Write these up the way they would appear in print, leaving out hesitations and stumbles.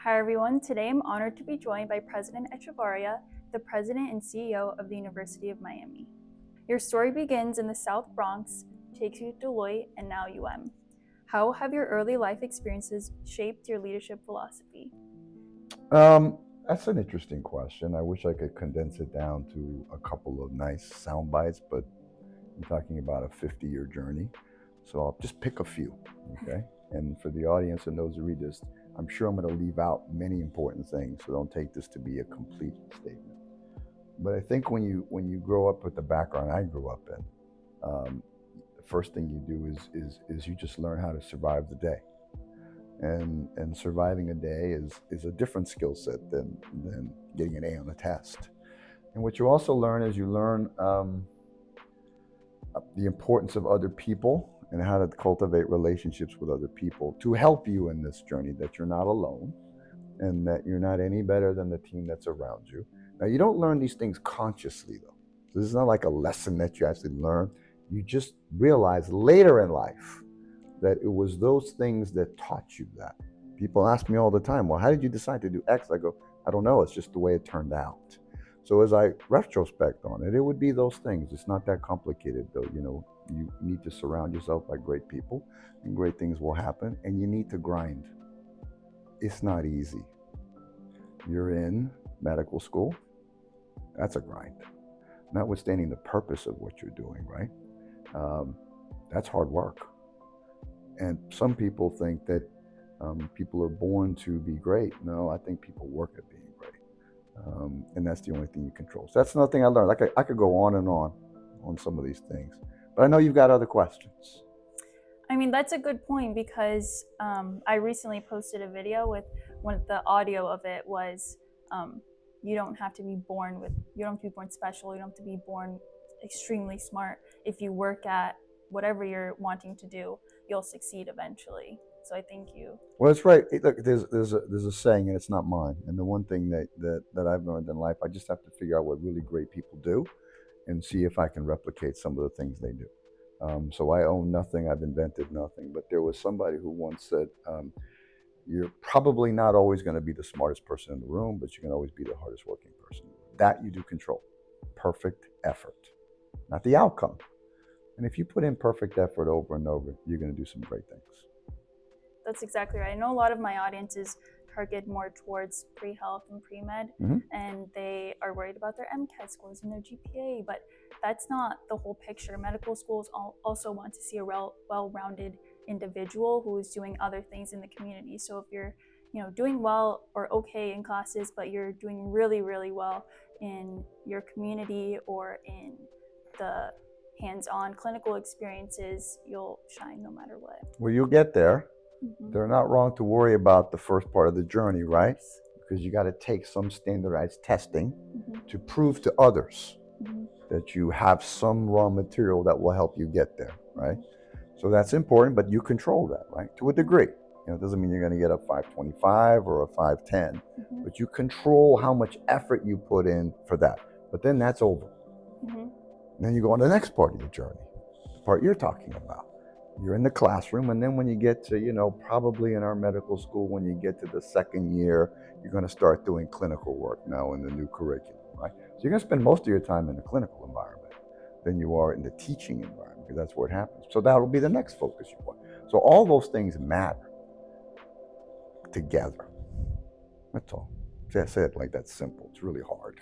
Hi everyone, today I'm honored to be joined by President Echevarria, the President and CEO of the University of Miami. Your story begins in the South Bronx, takes you to Deloitte, and now UM. How have your early life experiences shaped your leadership philosophy? That's an interesting question. I wish I could condense it down to a couple of nice sound bites, but I'm talking about a 50-year journey. So I'll just pick a few, okay? And for the audience and those who read this, I'm sure I'm going to leave out many important things, so don't take this to be a complete statement. But I think when you grow up with the background I grew up in, the first thing you do is you just learn how to survive the day. And surviving a day is a different skill set than getting an A on a test. And what you also learn is you learn the importance of other people and how to cultivate relationships with other people to help you in this journey, that you're not alone and that you're not any better than the team that's around you. Now, you don't learn these things consciously, though. So this is not like a lesson that you actually learn. You just realize later in life that it was those things that taught you that. People ask me all the time, well, how did you decide to do X? I go, I don't know, it's just the way it turned out. So as I retrospect on it, it would be those things. It's not that complicated, though. You need to surround yourself by great people and great things will happen, and you need to grind. It's not easy. You're in medical school, that's a grind. Notwithstanding the purpose of what you're doing, right? That's hard work. And some people think that people are born to be great. No, I think people work at being great. And that's the only thing you control. So that's another thing I learned. I could go on and on some of these things. But I know you've got other questions. I mean, that's a good point because I recently posted a video with the audio of it was you don't have to be born special. You don't have to be born extremely smart. If you work at whatever you're wanting to do, you'll succeed eventually. So I thank you. Well, that's right. Look, there's a saying, and it's not mine. And the one thing that I've learned in life, I just have to figure out what really great people do, and see if I can replicate some of the things they do. So I own nothing. I've invented nothing. But there was somebody who once said, "You're probably not always going to be the smartest person in the room, but you can always be the hardest working person. That you do control. Perfect effort, not the outcome. And if you put in perfect effort over and over, you're going to do some great things." That's exactly right. I know a lot of my audience is targeted more towards pre-health and pre-med, and they are worried about their MCAT scores and their GPA, but that's not the whole picture. Medical schools also want to see a well-rounded individual who is doing other things in the community. So if you're doing well or okay in classes, but you're doing really, really well in your community or in the hands-on clinical experiences, you'll shine no matter what. Well, you'll get there. They're not wrong to worry about the first part of the journey, right? Because you got to take some standardized testing to prove to others that you have some raw material that will help you get there, right? So that's important, but you control that, right? To a degree. It doesn't mean you're going to get a 525 or a 510, but you control how much effort you put in for that. But then that's over. And then you go on to the next part of your journey, the part you're talking about. You're in the classroom, and then when you get to, probably in our medical school, when you get to the second year, you're going to start doing clinical work now in the new curriculum, right? So you're going to spend most of your time in the clinical environment than you are in the teaching environment, because that's where it happens. So that'll be the next focus you want. So all those things matter together. That's all. I say it like that's simple. It's really hard.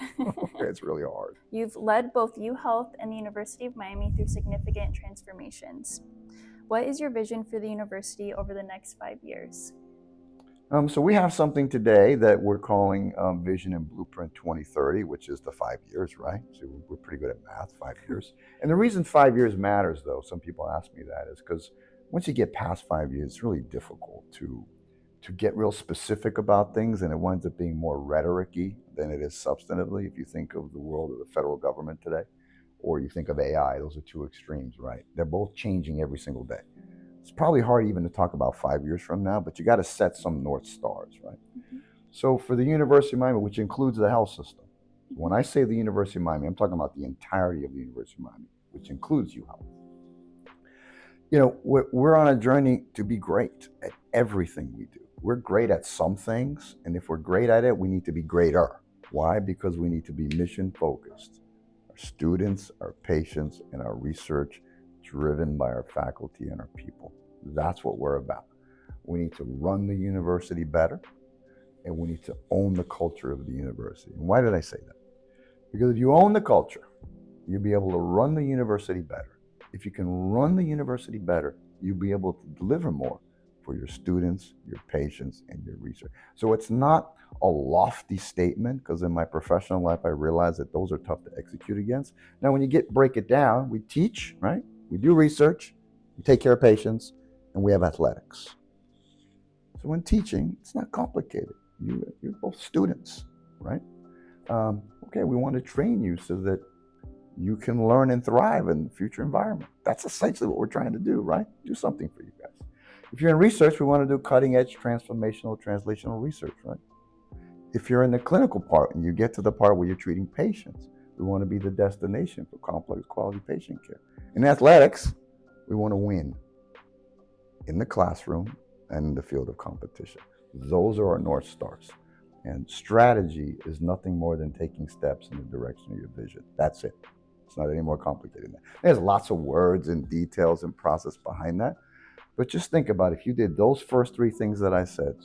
It's really hard. You've led both UHealth and the University of Miami through significant transformations. What is your vision for the university over the next 5 years? So we have something today that we're calling Vision and Blueprint 2030, which is the 5 years, right? So we're pretty good at math, 5 years. And the reason 5 years matters, though, some people ask me that, is because once you get past 5 years, it's really difficult to get real specific about things, and it winds up being more rhetoric-y than it is substantively. If you think of the world of the federal government today, or you think of AI, those are two extremes, right? They're both changing every single day. It's probably hard even to talk about 5 years from now, but you got to set some North Stars, right? So for the University of Miami, which includes the health system, when I say the University of Miami, I'm talking about the entirety of the University of Miami, which includes UHealth. We're on a journey to be great at everything we do. We're great at some things, and if we're great at it, we need to be greater. Why? Because we need to be mission focused. Our students, our patients, and our research driven by our faculty and our people. That's what we're about. We need to run the university better, and we need to own the culture of the university. And why did I say that? Because if you own the culture, you'll be able to run the university better. If you can run the university better, you'll be able to deliver more for your students, your patients, and your research. So it's not a lofty statement, because in my professional life, I realized that those are tough to execute against. Now, when you break it down, we teach, right? We do research, we take care of patients, and we have athletics. So when teaching, it's not complicated. You're both students, right? Okay, we want to train you so that you can learn and thrive in the future environment. That's essentially what we're trying to do, right? Do something for you guys. If you're in research, we want to do cutting edge transformational, translational research, right? If you're in the clinical part and you get to the part where you're treating patients, we want to be the destination for complex quality patient care. In athletics, we want to win in the classroom and in the field of competition. Those are our North Stars. And strategy is nothing more than taking steps in the direction of your vision. That's it. It's not any more complicated than that. There's lots of words and details and process behind that. But just think about if you did those first three things that I said: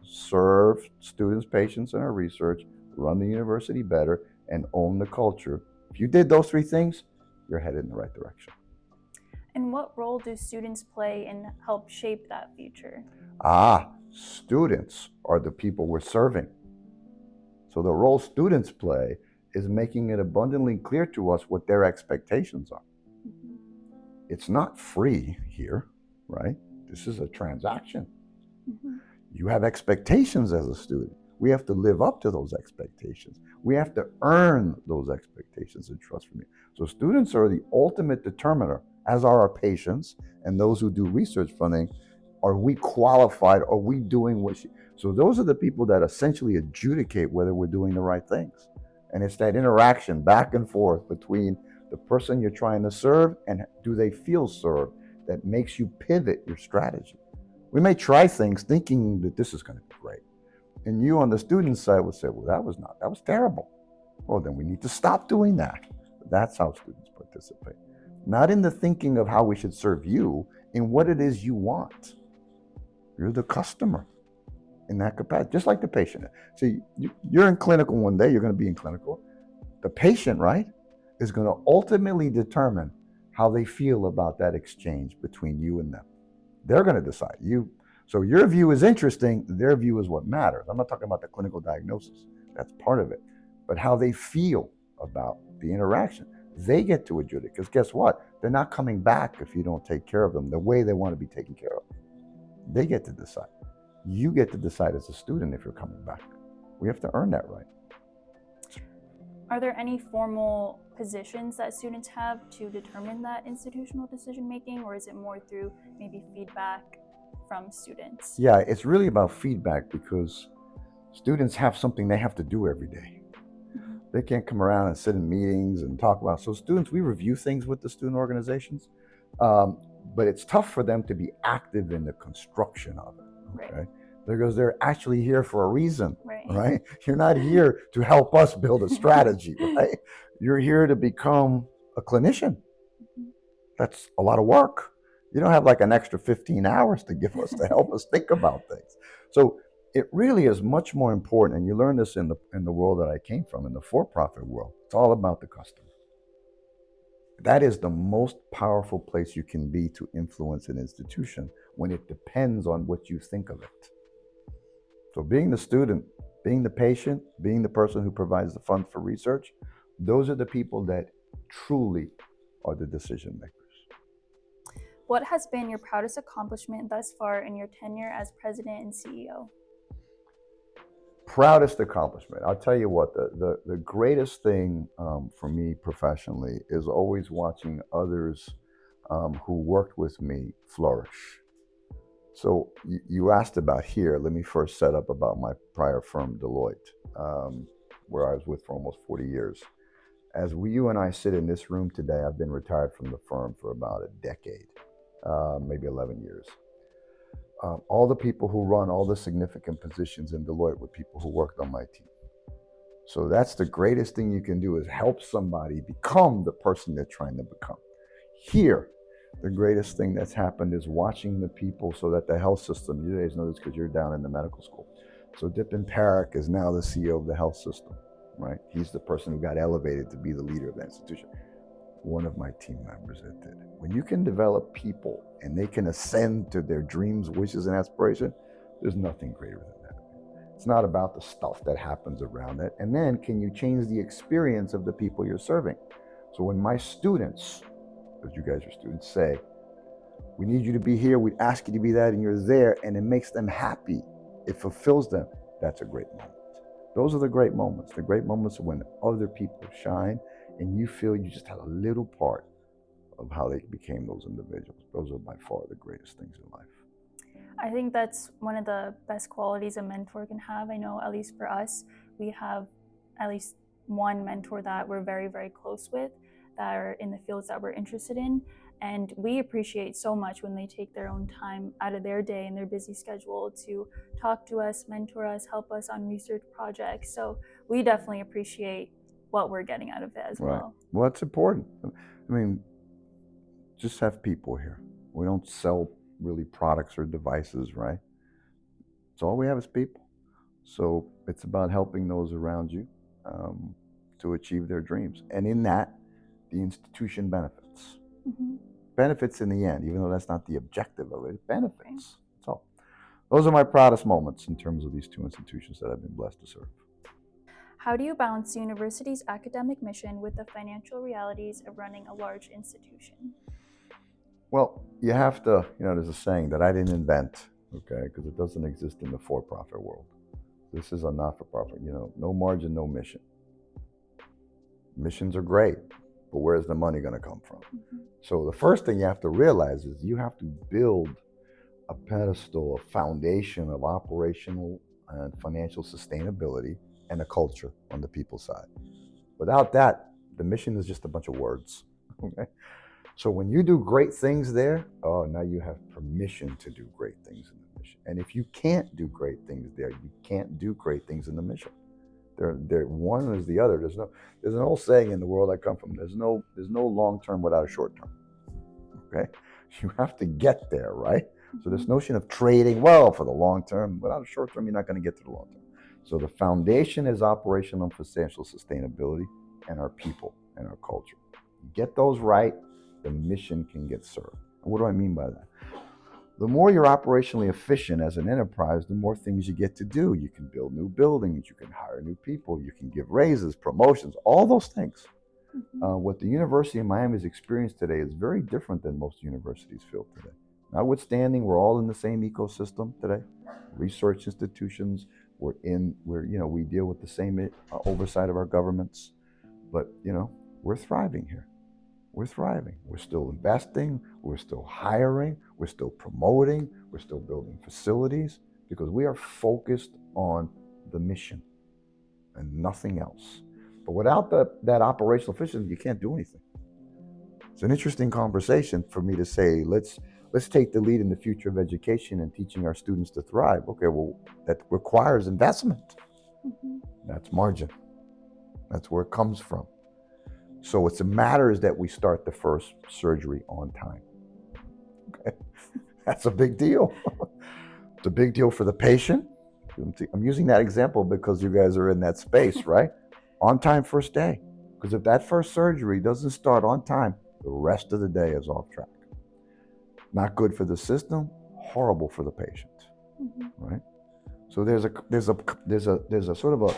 serve students, patients, and our research, run the university better, and own the culture. If you did those three things, you're headed in the right direction. And what role do students play in help shape that future? Students are the people we're serving. So the role students play is making it abundantly clear to us what their expectations are. Mm-hmm. It's not free here, right? This is a transaction. Mm-hmm. You have expectations as a student. We have to live up to those expectations. We have to earn those expectations and trust from you. So students are the ultimate determiner, as are our patients and those who do research funding. Are we qualified? Are we doing what so those are the people that essentially adjudicate whether we're doing the right things. And it's that interaction back and forth between the person you're trying to serve and do they feel served that makes you pivot your strategy. We may try things thinking that this is going to be great. And you on the student side would say, well, that was terrible. Well, then we need to stop doing that. That's how students participate. Not in the thinking of how we should serve you, in what it is you want. You're the customer in that capacity, just like the patient. See, you're in clinical one day, you're going to be in clinical. The patient, right, is going to ultimately determine how they feel about that exchange between you and them. They're going to decide. So your view is interesting, their view is what matters. I'm not talking about the clinical diagnosis. That's part of it. But how they feel about the interaction, they get to adjudicate. Because guess what? They're not coming back if you don't take care of them the way they want to be taken care of. They get to decide. You get to decide as a student if you're coming back. We have to earn that right. Are there any formal positions that students have to determine that institutional decision making, or is it more through maybe feedback from students? Yeah, it's really about feedback, because students have something they have to do every day. Mm-hmm. They can't come around and sit in meetings and talk about. So students, we review things with the student organizations, but it's tough for them to be active in the construction of it. Okay. Right. Because they're actually here for a reason, right? You're not here to help us build a strategy, right? You're here to become a clinician. That's a lot of work. You don't have like an extra 15 hours to give us to help us think about things. So it really is much more important, and you learn this in the world that I came from, in the for-profit world. It's all about the customer. That is the most powerful place you can be to influence an institution, when it depends on what you think of it. So being the student, being the patient, being the person who provides the funds for research, those are the people that truly are the decision makers. What has been your proudest accomplishment thus far in your tenure as president and CEO? Proudest accomplishment. I'll tell you what, the greatest thing for me professionally is always watching others who worked with me flourish. So you asked about here. Let me first set up about my prior firm, Deloitte, where I was with for almost 40 years. As you and I sit in this room today, I've been retired from the firm for about a decade, maybe 11 years. All the people who run all the significant positions in Deloitte were people who worked on my team. So that's the greatest thing you can do, is help somebody become the person they're trying to become. Here, the greatest thing that's happened is watching the people, so that the health system, you guys know this because you're down in the medical school. So Dipin Parekh is now the CEO of the health system, right? He's the person who got elevated to be the leader of that institution. One of my team members that did. When you can develop people and they can ascend to their dreams, wishes, and aspirations, there's nothing greater than that. It's not about the stuff that happens around it. And then can you change the experience of the people you're serving? So when my students, because you guys are students, say, we need you to be here, we ask you to be that, and you're there, and it makes them happy, it fulfills them, that's a great moment. Those are the great moments. The great moments are when other people shine and you feel you just had a little part of how they became those individuals. Those are by far the greatest things in life. I think that's one of the best qualities a mentor can have. I know, at least for us, we have at least one mentor that we're very, very close with, that are in the fields that we're interested in. And we appreciate so much when they take their own time out of their day and their busy schedule to talk to us, mentor us, help us on research projects. So we definitely appreciate what we're getting out of it as well. Well, it's important. I mean, just have people here. We don't sell really products or devices, right? So all we have is people. So it's about helping those around you to achieve their dreams. And in that, the institution benefits. Mm-hmm. Benefits in the end, even though that's not the objective of it, it benefits. So those are my proudest moments in terms of these two institutions that I've been blessed to serve. How do you balance the university's academic mission with the financial realities of running a large institution? Well, you have to, there's a saying that I didn't invent, okay, because it doesn't exist in the for-profit world. This is a not-for-profit, no margin, no mission. Missions are great, but where's the money going to come from? Mm-hmm. So the first thing you have to realize is you have to build a pedestal, a foundation of operational and financial sustainability and a culture on the people side. Without that, the mission is just a bunch of words, okay? So when you do great things there, now you have permission to do great things in the mission. And if you can't do great things there, you can't do great things in the mission. They're one is the other. There's an old saying in the world I come from. There's no long term without a short term. Okay, you have to get there, right? So this notion of trading well for the long term, without a short term, you're not going to get to the long term. So the foundation is operational and financial sustainability, and our people and our culture. Get those right, the mission can get served. And what do I mean by that? The more you're operationally efficient as an enterprise, the more things you get to do. You can build new buildings, you can hire new people, you can give raises, promotions, all those things. Mm-hmm. What the University of Miami's experienced today is very different than most universities feel today. Notwithstanding, we're all in the same ecosystem today. Research institutions, we deal with the same oversight of our governments, but we're thriving here. We're thriving. We're still investing. We're still hiring. We're still promoting. We're still building facilities because we are focused on the mission and nothing else. But without that operational efficiency, you can't do anything. It's an interesting conversation for me to say, let's take the lead in the future of education and teaching our students to thrive. Okay, well, that requires investment. Mm-hmm. That's margin. That's where it comes from. So what's the matter is that we start the first surgery on time. Okay, that's a big deal. It's a big deal for the patient. I'm using that example because you guys are in that space, right? On time first day. Because if that first surgery doesn't start on time, the rest of the day is off track. Not good for the system, horrible for the patient, mm-hmm. right? So there's a sort of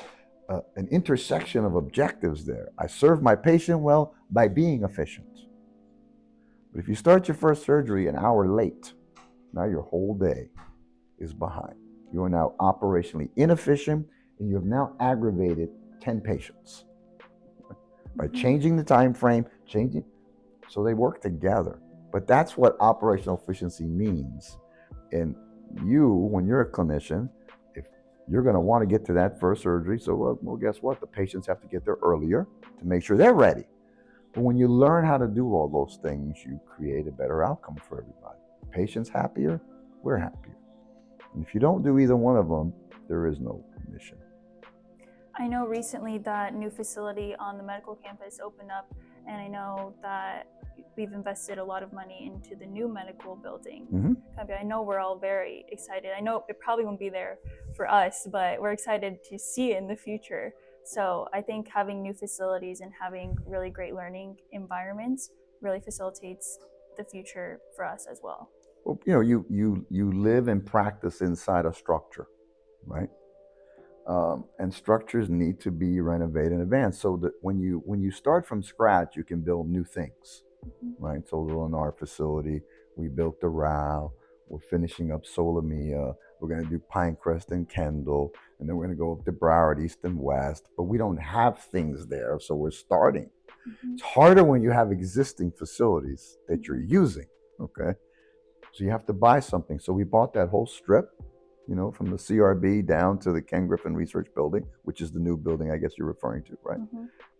an intersection of objectives there. I serve my patient well by being efficient. But if you start your first surgery an hour late, now your whole day is behind. You are now operationally inefficient, and you have now aggravated 10 patients. By changing the time frame, so they work together. But that's what operational efficiency means. And when you're a clinician, you're going to want to get to that first surgery. So, well, guess what? The patients have to get there earlier to make sure they're ready. But when you learn how to do all those things, you create a better outcome for everybody. Patients happier, we're happier. And if you don't do either one of them, there is no mission. I know recently that new facility on the medical campus opened up, and I know that we've invested a lot of money into the new medical building. I know we're all very excited. I know it probably won't be there for us, but we're excited to see it in the future. So I think having new facilities and having really great learning environments really facilitates the future for us as well. Well, you live and practice inside a structure, right? And structures need to be renovated in advance, so that when you start from scratch, you can build new things, right? So in our facility, we built the RAL. We're finishing up Solomia. We're going to do Pinecrest and Kendall, and then we're going to go up to Broward, East and West. But we don't have things there, so we're starting. It's harder when you have existing facilities that you're using, okay? So you have to buy something. So we bought that whole strip, from the CRB down to the Ken Griffin Research Building, which is the new building I guess you're referring to, right?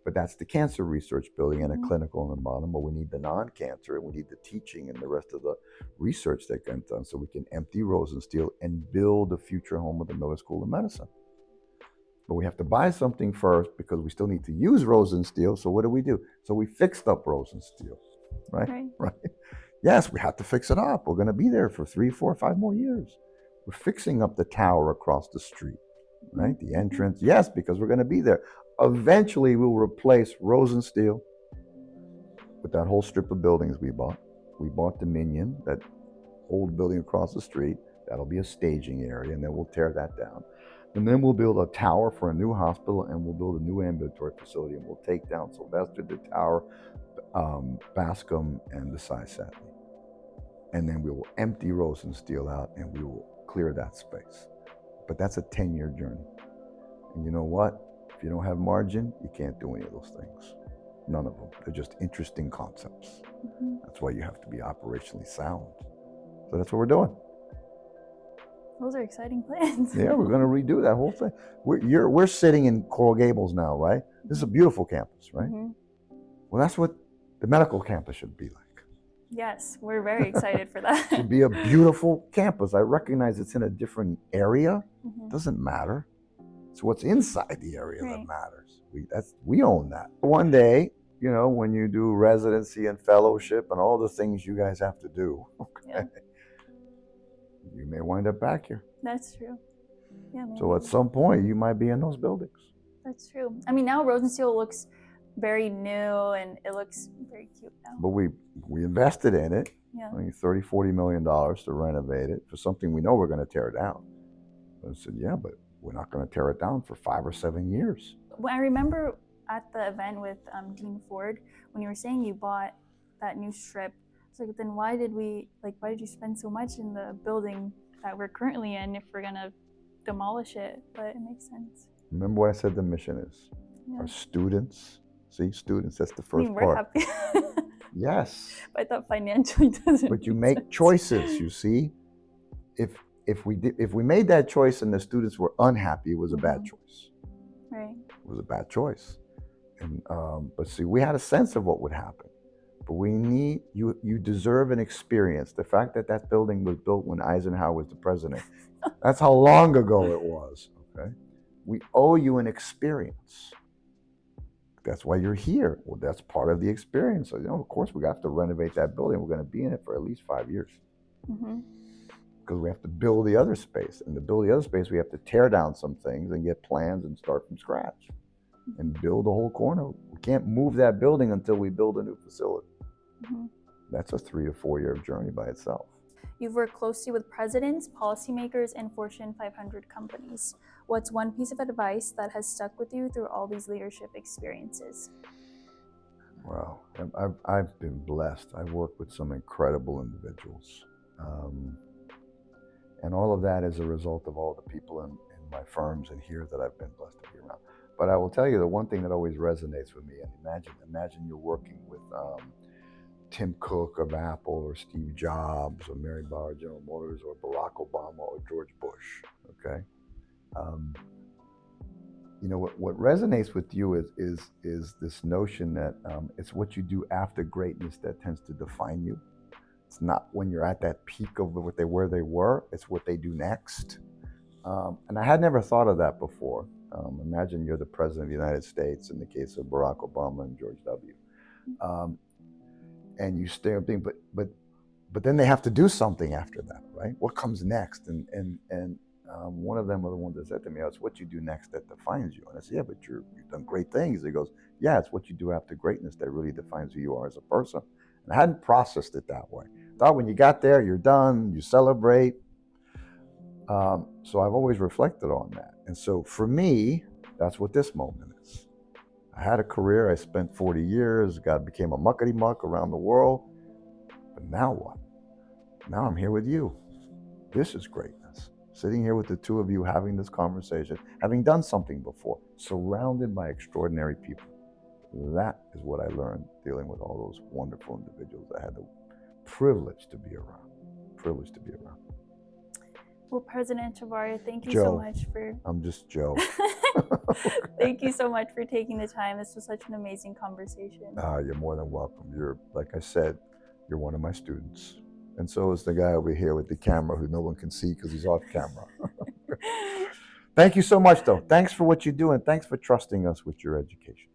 But that's the cancer research building and a clinical on the bottom. But we need the non-cancer, and we need the teaching and the rest of the research that gets done, so we can empty Rosenstiel and build a future home of the Miller School of Medicine. But we have to buy something first because we still need to use Rosenstiel. So what do? So we fixed up Rosenstiel, right? Yes, we have to fix it up. We're going to be there for 3, 4, 5 more years. We're fixing up the tower across the street, right? The entrance, yes, because we're going to be there. Eventually, we'll replace Rosenstiel with that whole strip of buildings we bought. We bought Dominion, that old building across the street. That'll be a staging area, and then we'll tear that down. And then we'll build a tower for a new hospital, and we'll build a new ambulatory facility, and we'll take down Sylvester, the tower, Bascom, and the Cy-Sadney. And then we will empty Rosenstiel out, and we will clear that space. But that's a 10-year journey. And you know what? If you don't have margin, you can't do any of those things. None of them. They're just interesting concepts. That's why you have to be operationally sound. So that's what we're doing. Those are exciting plans. Yeah, we're going to redo that whole thing. We're sitting in Coral Gables now, right? This is a beautiful campus, right? Well, that's what the medical campus should be like. Yes, we're very excited for that. It should be a beautiful campus. I recognize it's in a different area. Doesn't matter. It's what's inside the area that matters. We own that. One day, when you do residency and fellowship and all the things you guys have to do, you may wind up back here. That's true. Yeah. Maybe. So at some point, you might be in those buildings. That's true. I mean, now Rosenstiel looks very new, and it looks very cute now. But we invested in it. I mean, $30-40 million to renovate it for something we know we're going to tear down. I said, yeah, but we're not going to tear it down for 5 or 7 years. Well, I remember at the event with Dean Ford, when you were saying you bought that new strip, it's like, then why did you spend so much in the building that we're currently in if we're going to demolish it? But it makes sense. Remember what I said the mission is? Our students. See, students, that's the first we're part. Happy. Yes. But I thought financially doesn't. But you make choices, you see. If we made that choice and the students were unhappy, it was a bad choice. Right. It was a bad choice. And but see, we had a sense of what would happen. But you deserve an experience. The fact that that building was built when Eisenhower was the president, that's how long ago it was, okay? We owe you an experience. That's why you're here. Well, that's part of the experience. So, of course, we have to renovate that building. We're going to be in it for at least 5 years. Because we have to build the other space. And to build the other space, we have to tear down some things and get plans and start from scratch and build a whole corner. We can't move that building until we build a new facility. That's a 3 to 4 year journey by itself. You've worked closely with presidents, policymakers, and Fortune 500 companies. What's one piece of advice that has stuck with you through all these leadership experiences? Wow, I've been blessed. I've worked with some incredible individuals. And all of that is a result of all the people in my firms and here that I've been blessed to be around. But I will tell you the one thing that always resonates with me, and imagine you're working with Tim Cook of Apple, or Steve Jobs, or Mary Barra, General Motors, or Barack Obama, or George Bush, okay? What resonates with you is this notion that it's what you do after greatness that tends to define you. It's not when you're at that peak of where they were. It's what they do next. And I had never thought of that before. Imagine you're the president of the United States in the case of Barack Obama and George W. And you stay up thinking, but then they have to do something after that, right? What comes next? And one of them were the ones that said to me, "Oh, it's what you do next that defines you." And I said, "Yeah, but you've done great things." He goes, "Yeah, it's what you do after greatness that really defines who you are as a person." And I hadn't processed it that way. I thought when you got there, you're done, you celebrate. So I've always reflected on that. And so for me, that's what this moment is. I had a career, I spent 40 years, became a muckety muck around the world. But now what? Now I'm here with you. This is greatness. Sitting here with the two of you having this conversation, having done something before, surrounded by extraordinary people. That is what I learned dealing with all those wonderful individuals I had the privilege to be around. Well, President Echevarria, thank you Joe, so much for... I'm just Joe. Thank you so much for taking the time. This was such an amazing conversation. You're more than welcome. You're, like I said, you're one of my students. And so is the guy over here with the camera who no one can see because he's off camera. Thank you so much, though. Thanks for what you do, and thanks for trusting us with your education.